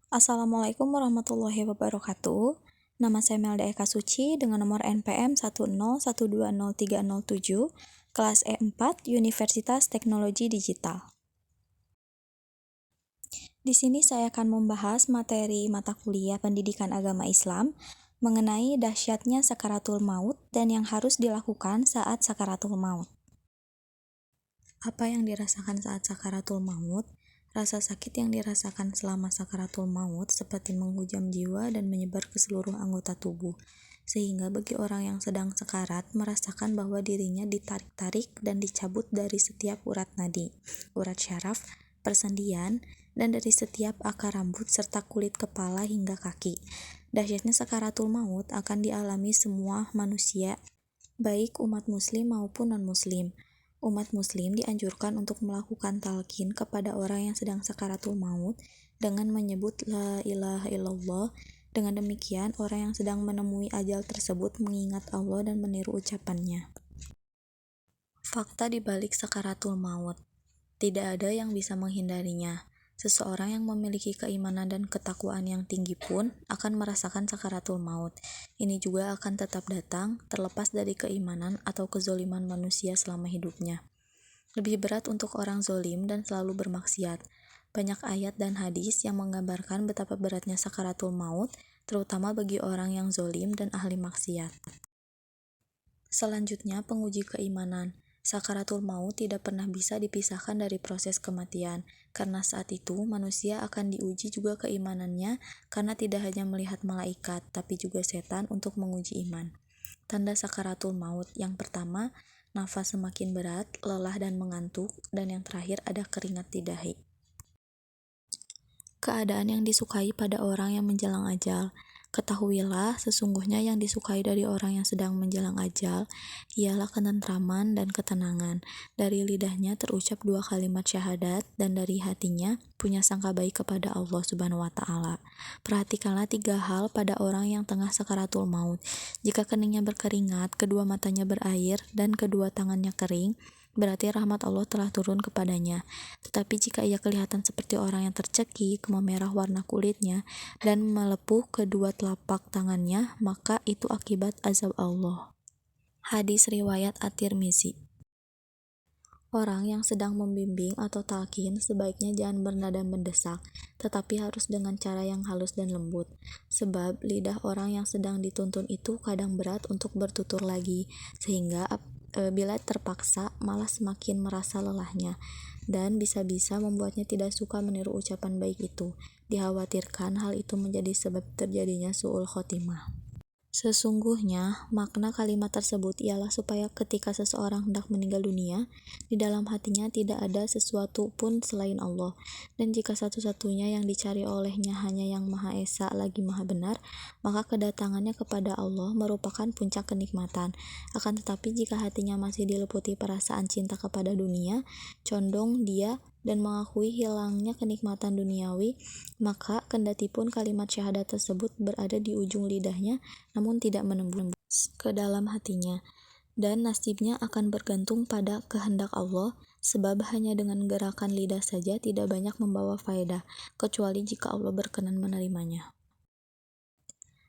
Assalamualaikum warahmatullahi wabarakatuh. Nama saya Melda Eka Suci dengan nomor NPM 101203037, kelas E4, Universitas Teknologi Digital. Di sini saya akan membahas materi mata kuliah Pendidikan Agama Islam mengenai dahsyatnya sakaratul maut dan yang harus dilakukan saat sakaratul maut. Apa yang dirasakan saat sakaratul maut? Rasa sakit yang dirasakan selama sakaratul maut seperti menghujam jiwa dan menyebar ke seluruh anggota tubuh, sehingga bagi orang yang sedang sekarat merasakan bahwa dirinya ditarik-tarik dan dicabut dari setiap urat nadi, urat syaraf, persendian, dan dari setiap akar rambut serta kulit kepala hingga kaki. Dahsyatnya sakaratul maut akan dialami semua manusia, baik umat muslim maupun non-muslim. Umat muslim dianjurkan untuk melakukan talqin kepada orang yang sedang sakaratul maut dengan menyebut la ilaha illallah. Dengan demikian, orang yang sedang menemui ajal tersebut mengingat Allah dan meniru ucapannya. Fakta di balik sakaratul maut. Tidak ada yang bisa menghindarinya. Seseorang yang memiliki keimanan dan ketakwaan yang tinggi pun akan merasakan sakaratul maut. Ini juga akan tetap datang, terlepas dari keimanan atau kezoliman manusia selama hidupnya. Lebih berat untuk orang zolim dan selalu bermaksiat. Banyak ayat dan hadis yang menggambarkan betapa beratnya sakaratul maut, terutama bagi orang yang zolim dan ahli maksiat. Selanjutnya, penguji keimanan. Sakaratul maut tidak pernah bisa dipisahkan dari proses kematian, karena saat itu manusia akan diuji juga keimanannya, karena tidak hanya melihat malaikat, tapi juga setan untuk menguji iman. Tanda sakaratul maut yang pertama, nafas semakin berat, lelah dan mengantuk, dan yang terakhir ada keringat di dahi. Keadaan yang disukai pada orang yang menjelang ajal. Ketahuilah, sesungguhnya yang disukai dari orang yang sedang menjelang ajal ialah ketentraman dan ketenangan. Dari lidahnya terucap 2 kalimat syahadat dan dari hatinya punya sangka baik kepada Allah Subhanahu wa Ta'ala. Perhatikanlah 3 hal pada orang yang tengah sakaratul maut. Jika keningnya berkeringat, kedua matanya berair, dan kedua tangannya kering, berarti rahmat Allah telah turun kepadanya. Tetapi jika ia kelihatan seperti orang yang tercekik, memerah warna kulitnya, dan melepuh kedua telapak tangannya, maka itu akibat azab Allah. Hadis riwayat At-Tirmizi. Orang yang sedang membimbing atau talqin sebaiknya jangan bernada mendesak, tetapi harus dengan cara yang halus dan lembut. Sebab lidah orang yang sedang dituntun itu kadang berat untuk bertutur lagi, sehingga bila terpaksa malah semakin merasa lelahnya, dan bisa-bisa membuatnya tidak suka meniru ucapan baik itu. Dikhawatirkan hal itu menjadi sebab terjadinya su'ul khotimah. Sesungguhnya, makna kalimat tersebut ialah supaya ketika seseorang hendak meninggal dunia, di dalam hatinya tidak ada sesuatu pun selain Allah, dan jika satu-satunya yang dicari olehnya hanya yang Maha Esa lagi Maha Benar, maka kedatangannya kepada Allah merupakan puncak kenikmatan. Akan tetapi jika hatinya masih diliputi perasaan cinta kepada dunia, condong dia dan mengakui hilangnya kenikmatan duniawi, maka kendatipun kalimat syahadat tersebut berada di ujung lidahnya, namun tidak menembus ke dalam hatinya, dan nasibnya akan bergantung pada kehendak Allah, sebab hanya dengan gerakan lidah saja tidak banyak membawa faedah, kecuali jika Allah berkenan menerimanya.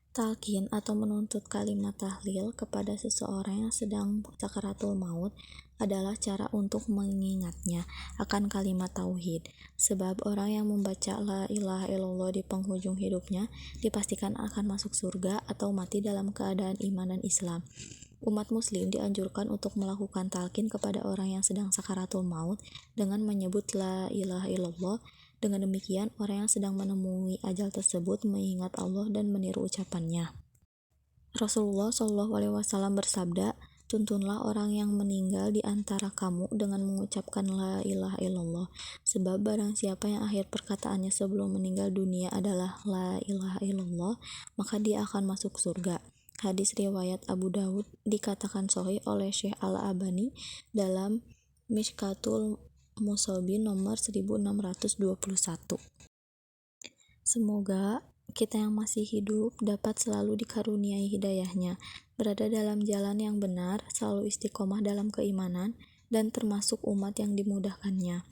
Talqin atau menuntut kalimat tahlil kepada seseorang yang sedang sakaratul maut adalah cara untuk mengingatnya akan kalimat tauhid, sebab orang yang membaca la ilaha illallah di penghujung hidupnya dipastikan akan masuk surga atau mati dalam keadaan iman dan Islam. Umat muslim dianjurkan untuk melakukan talqin kepada orang yang sedang sakaratul maut dengan menyebut la ilaha illallah. Dengan demikian, orang yang sedang menemui ajal tersebut mengingat Allah dan meniru ucapannya. Rasulullah SAW bersabda, tuntunlah orang yang meninggal di antara kamu dengan mengucapkan la ilaha illallah, sebab barang siapa yang akhir perkataannya sebelum meninggal dunia adalah la ilaha illallah, maka dia akan masuk surga. Hadis riwayat Abu Daud dikatakan sahih oleh Syekh Al-Albani dalam Mishkatul Musobin nomor 1621. Semoga kita yang masih hidup dapat selalu dikaruniai hidayahnya, berada dalam jalan yang benar, selalu istiqomah dalam keimanan, dan termasuk umat yang dimudahkannya.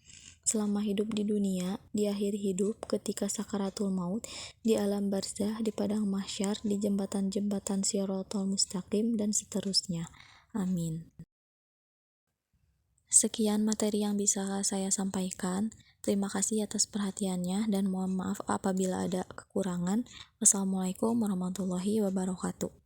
selama hidup di dunia, di akhir hidup, ketika sakaratul maut, di alam barzah, di padang mahsyar, di jembatan-jembatan Shirathol Mustaqim, dan seterusnya. Amin. Sekian materi yang bisa saya sampaikan. Terima kasih atas perhatiannya dan mohon maaf apabila ada kekurangan. Wassalamualaikum warahmatullahi wabarakatuh.